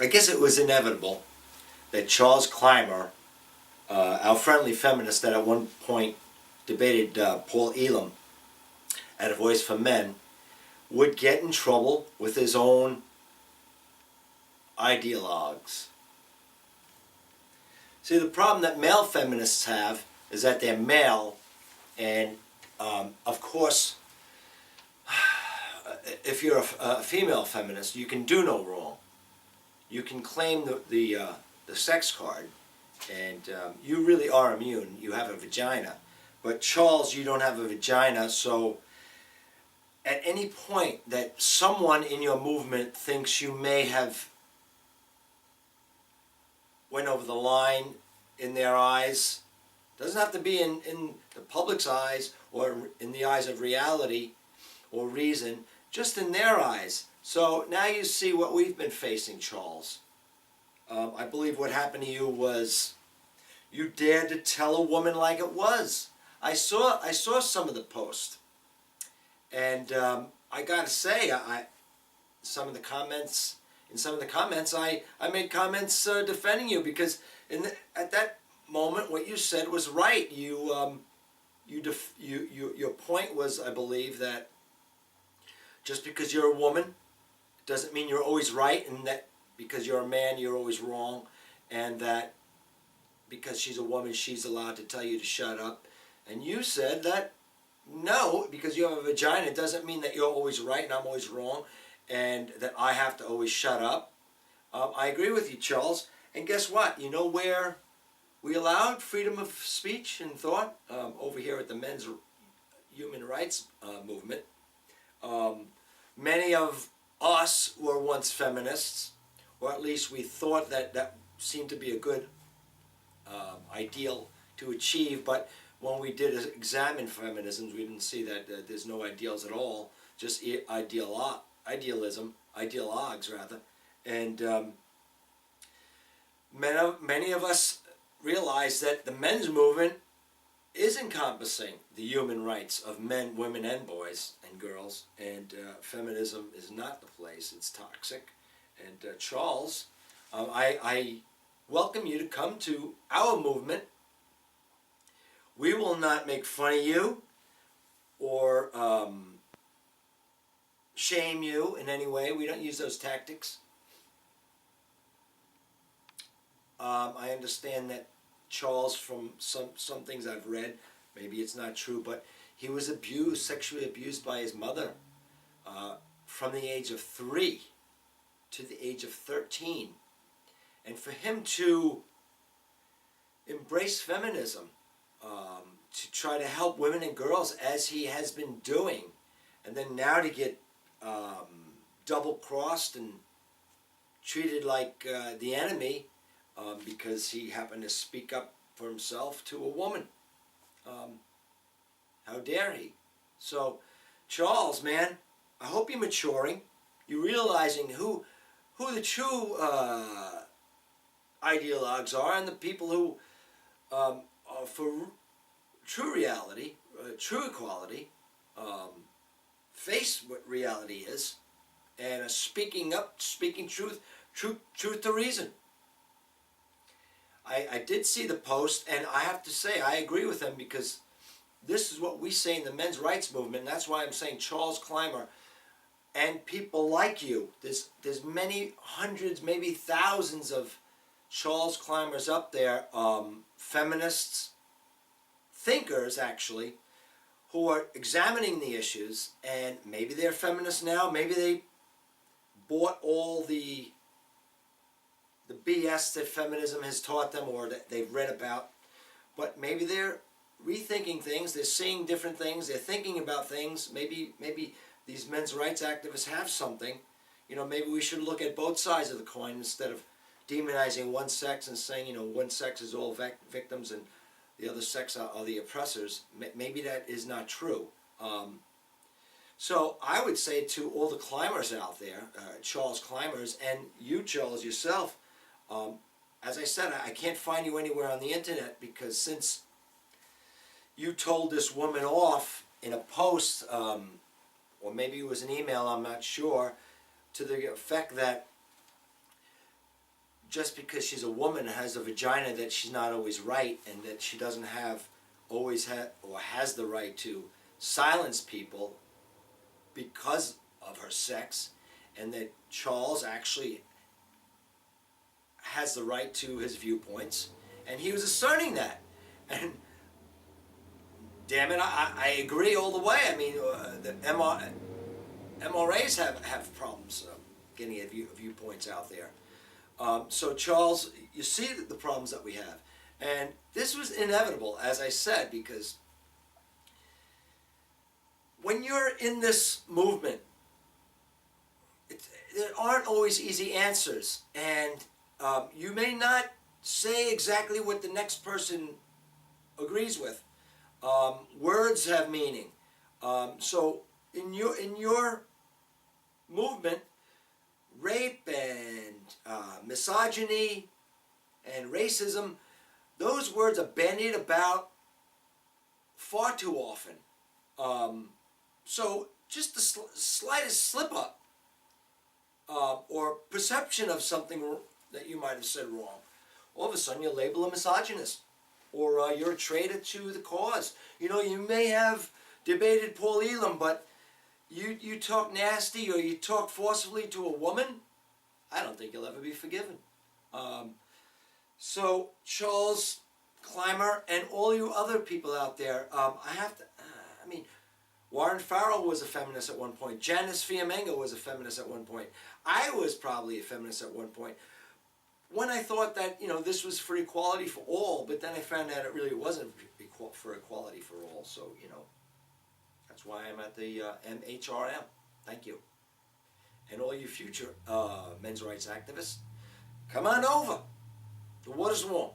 I guess it was inevitable that Charles Clymer, our friendly feminist that at one point debated Paul Elam at A Voice for Men, would get in trouble with his own ideologues. See, the problem that male feminists have is that they're male, and of course, if you're a female feminist, you can do no wrong. You can claim the sex card, and you really are immune. You have a vagina. But Charles, you don't have a vagina, so at any point that someone in your movement thinks you may have went over the line in their eyes, doesn't have to be in the public's eyes or in the eyes of reality or reason, just in their eyes. So now you see what we've been facing, Charles. I believe what happened to you was you dared to tell a woman like it was. I saw some of the posts, and I gotta say, in some of the comments, I made comments defending you, because at that moment, what you said was right. Your point was, I believe, that just because you're a woman doesn't mean you're always right, and that because you're a man you're always wrong, and that because she's a woman she's allowed to tell you to shut up. And you said that no, because you have a vagina, it doesn't mean that you're always right and I'm always wrong, and that I have to always shut up. I agree with you, Charles. And guess what? You know where we allowed freedom of speech and thought? Over here at the men's human rights movement. Many of us were once feminists, or at least we thought that seemed to be a good ideal to achieve, but when we did examine feminism, we didn't see that there's no ideals at all, just idealism, ideologues rather. And many of us realize that the men's movement is encompassing the human rights of men, women, and boys and girls, and feminism is not the place. It's toxic. And Charles, I welcome you to come to our movement. We will not make fun of you or shame you in any way. We don't use those tactics. I understand that Charles, from some things I've read, maybe it's not true, but he was abused, sexually abused by his mother from the age of 3 to the age of 13. And for him to embrace feminism, to try to help women and girls as he has been doing, and then now to get double-crossed and treated like the enemy because he happened to speak up for himself to a woman. How dare he? So, Charles, man, I hope you're maturing. You're realizing who the true ideologues are, and the people who are for true reality, true equality, face what reality is, and are speaking up, speaking truth to reason. I did see the post, and I have to say I agree with them, because this is what we say in the men's rights movement, and that's why I'm saying Charles Clymer and people like you. There's many hundreds, maybe thousands of Charles Clymers up there, feminists, thinkers actually, who are examining the issues, and maybe they're feminists now, maybe they bought all the BS that feminism has taught them or that they've read about, but maybe they're rethinking things, they're seeing different things, they're thinking about things. Maybe these men's rights activists have something. You know, maybe we should look at both sides of the coin instead of demonizing one sex and saying, you know, one sex is all victims and the other sex are the oppressors. Maybe that is not true. So I would say to all the Clymers out there, Charles Clymers, and you, Charles, yourself, as I said, I can't find you anywhere on the internet, because since you told this woman off in a post, or maybe it was an email, I'm not sure, to the effect that just because she's a woman and has a vagina that she's not always right, and that she doesn't have always or has the right to silence people because of her sex, and that Charles actually has the right to his viewpoints, and he was asserting that. And damn it, I agree all the way. I mean, the MRAs have problems getting viewpoints out there. So Charles, you see the problems that we have. And this was inevitable, as I said, because when you're in this movement, there aren't always easy answers. And you may not say exactly what the next person agrees with. Words have meaning. So in your movement, rape and misogyny and racism, those words are bandied about far too often. So just the slightest slip up or perception of something that you might have said wrong, all of a sudden you're labeled a misogynist, or you're a traitor to the cause. You know, you may have debated vs.Elam, but you talk nasty or you talk forcibly to a woman, I don't think you'll ever be forgiven. So Charles, Clymer, and all you other people out there, I mean, Warren Farrell was a feminist at one point. Janice Fiamengo was a feminist at one point. I was probably a feminist at one point. When I thought that, you know, this was for equality for all, but then I found out it really wasn't for equality for all. So, you know, that's why I'm at the MHRM. Thank you. And all you future men's rights activists, come on over. The water's warm.